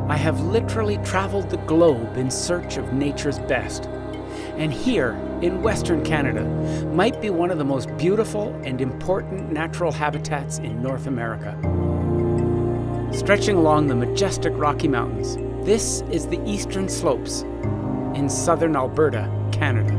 I have literally traveled the globe in search of nature's best. And here, in Western Canada, might be one of the most beautiful and important natural habitats in North America. Stretching along the majestic Rocky Mountains, this is the Eastern Slopes in Southern Alberta, Canada.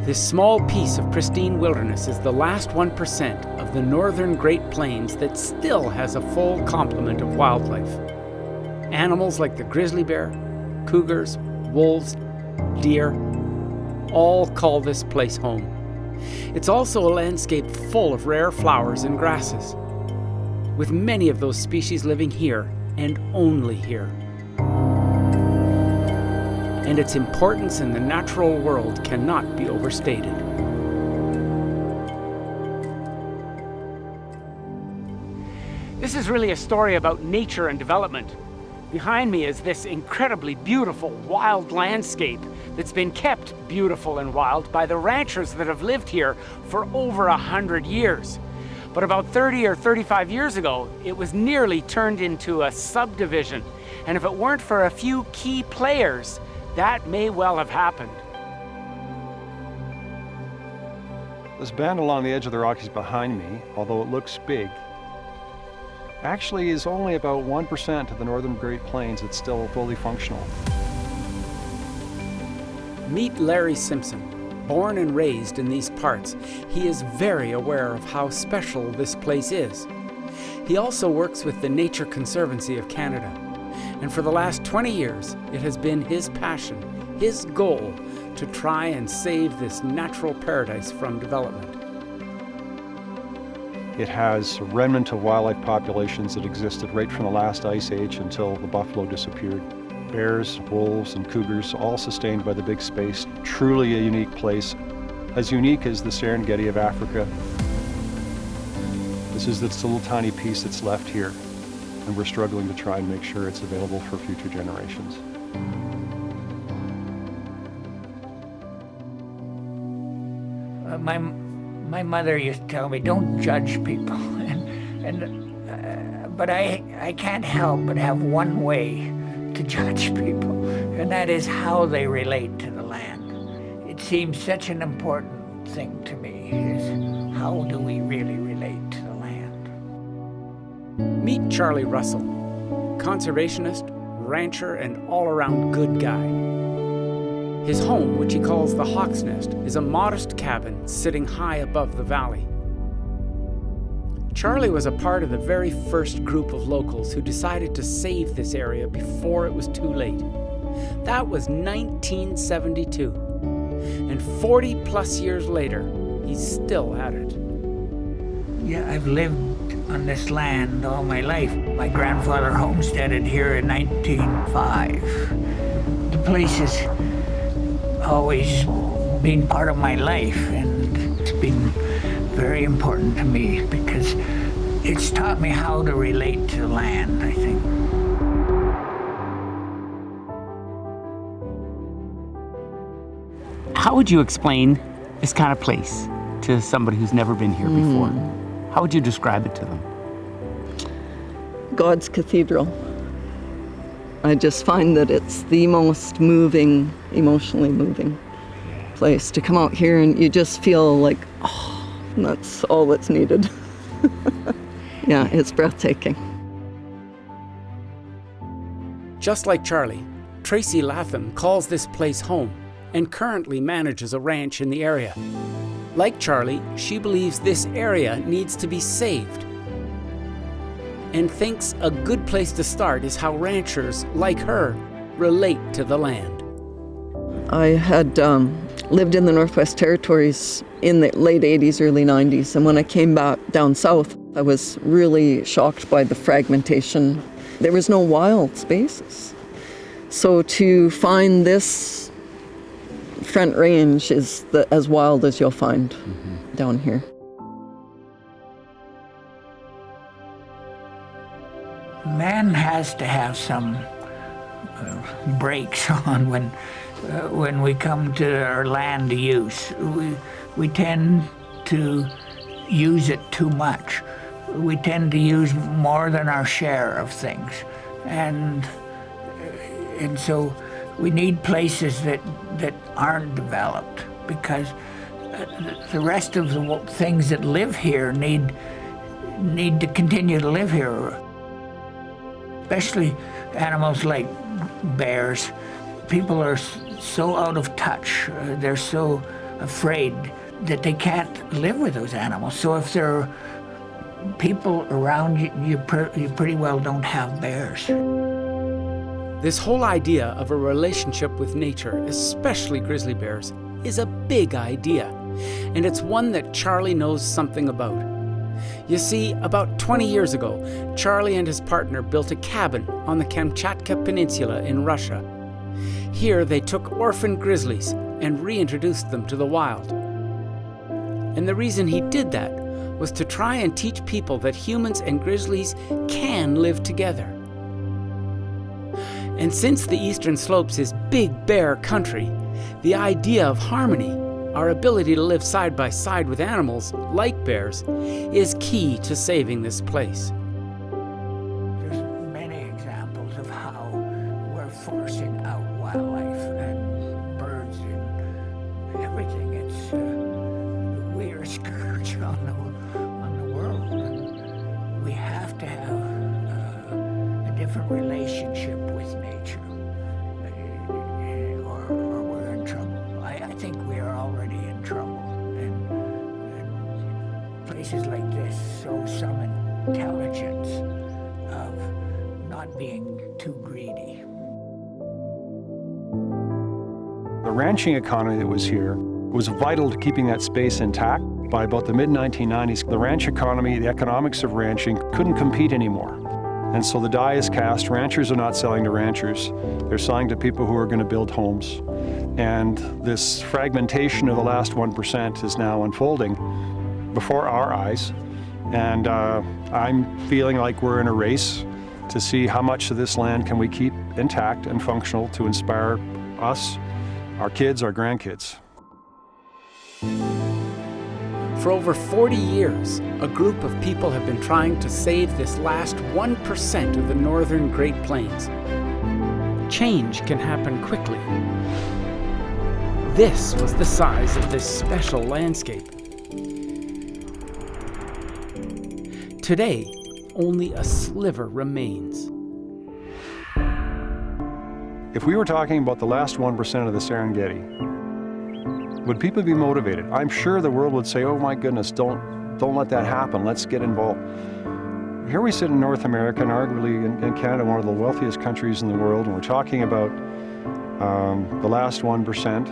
This small piece of pristine wilderness is the last 1% of the northern Great Plains that still has a full complement of wildlife. Animals like the grizzly bear, cougars, wolves, deer, all call this place home. It's also a landscape full of rare flowers and grasses, with many of those species living here and only here. And its importance in the natural world cannot be overstated. This is really a story about nature and development. Behind me is this incredibly beautiful wild landscape that's been kept beautiful and wild by the ranchers that have lived here for over 100 years. But about 30 or 35 years ago, it was nearly turned into a subdivision. And if it weren't for a few key players, that may well have happened. This bend along the edge of the Rockies behind me, although it looks big, actually is only about 1% of the northern Great Plains that's still fully functional. Meet Larry Simpson. Born and raised in these parts, he is very aware of how special this place is. He also works with the Nature Conservancy of Canada. And for the last 20 years, it has been his passion, his goal, to try and save this natural paradise from development. It has a remnant of wildlife populations that existed right from the last ice age until the buffalo disappeared. Bears, wolves, and cougars, all sustained by the big space. Truly a unique place, as unique as the Serengeti of Africa. This is this little tiny piece that's left here, and we're struggling to try and make sure it's available for future generations. My mother used to tell me, don't judge people. But I can't help but have one way to judge people, and that is how they relate to the land. It seems such an important thing to me, is how do we really relate to the land? Meet Charlie Russell, conservationist, rancher, and all-around good guy. His home, which he calls the Hawk's Nest, is a modest cabin sitting high above the valley. Charlie was a part of the very first group of locals who decided to save this area before it was too late. That was 1972. And 40 plus years later, he's still at it. Yeah, I've lived on this land all my life. My grandfather homesteaded here in 1905. The place has always been part of my life, and it's been very important to me because it's taught me how to relate to land, I think. How would you explain this kind of place to somebody who's never been here before? How would you describe it to them? God's cathedral. I just find that it's the most moving, emotionally moving place to come out here, and you just feel like, oh, that's all that's needed. Yeah, it's breathtaking. Just like Charlie, Tracy Latham calls this place home and currently manages a ranch in the area. Like Charlie, she believes this area needs to be saved and thinks a good place to start is how ranchers like her relate to the land. I had lived in the Northwest Territories in the late 80s, early 90s, and when I came back down south, I was really shocked by the fragmentation. There was no wild spaces. So to find this Front Range is as wild as you'll find down here. Man has to have some brakes on when we come to our land use. We tend to use it too much. we tend to use more than our share of things. And so we need places that aren't developed, because the rest of the things that live here need to continue to live here. Especially animals like bears. People are so out of touch, they're so afraid that they can't live with those animals. So if there are people around you, you pretty well don't have bears. This whole idea of a relationship with nature, especially grizzly bears, is a big idea, and it's one that Charlie knows something about. You see, about 20 years ago, Charlie and his partner built a cabin on the Kamchatka Peninsula in Russia. Here they took orphaned grizzlies and reintroduced them to the wild. And the reason he did that was to try and teach people that humans and grizzlies can live together. And since the Eastern Slopes is big bear country, the idea of harmony, our ability to live side by side with animals like bears, is key to saving this place. There's many examples of how we're forcing out wildlife and birds and everything. We are a scourge on the world, and we have to have a different relationship with nature, or we're in trouble. I think we are already in trouble, and places like this show some intelligence of not being too greedy. The ranching economy that was here was vital to keeping that space intact. By about the mid-1990s, the ranch economy, the economics of ranching, couldn't compete anymore. And so the die is cast. Ranchers are not selling to ranchers. They're selling to people who are going to build homes. And this fragmentation of the last 1% is now unfolding before our eyes. And I'm feeling like we're in a race to see how much of this land can we keep intact and functional to inspire us, our kids, our grandkids. For over 40 years, a group of people have been trying to save this last 1% of the northern Great Plains. Change can happen quickly. This was the size of this special landscape. Today, only a sliver remains. If we were talking about the last 1% of the Serengeti, would people be motivated? I'm sure the world would say, oh my goodness, don't let that happen, let's get involved. Here we sit in North America, and arguably in Canada, one of the wealthiest countries in the world, and we're talking about the last 1%.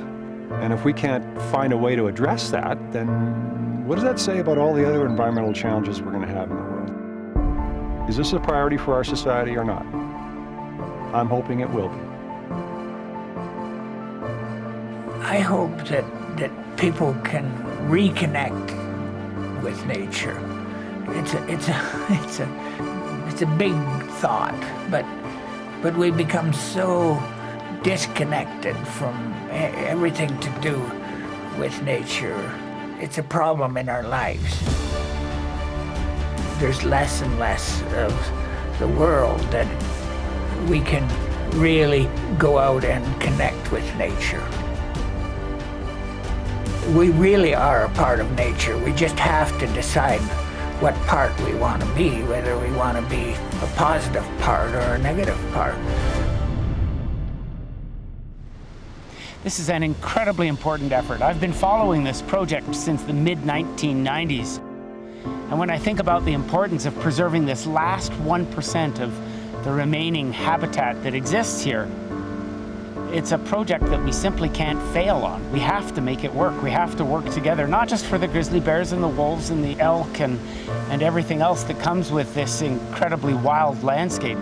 And if we can't find a way to address that, then what does that say about all the other environmental challenges we're going to have in the world? Is this a priority for our society or not? I'm hoping it will be. I hope that people can reconnect with nature. It's a big thought, but we become so disconnected from everything to do with nature. It's a problem in our lives. There's less and less of the world that we can really go out and connect with nature. We really are a part of nature. We just have to decide what part we want to be, whether we want to be a positive part or a negative part. This is an incredibly important effort. I've been following this project since the mid-1990s. And when I think about the importance of preserving this last 1% of the remaining habitat that exists here, it's a project that we simply can't fail on. We have to make it work. We have to work together, not just for the grizzly bears and the wolves and the elk and everything else that comes with this incredibly wild landscape,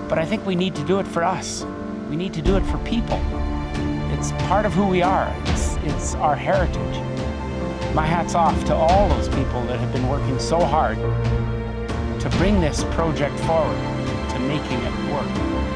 but I think we need to do it for us. We need to do it for people. It's part of who we are. It's our heritage. My hat's off to all those people that have been working so hard to bring this project forward, to making it work.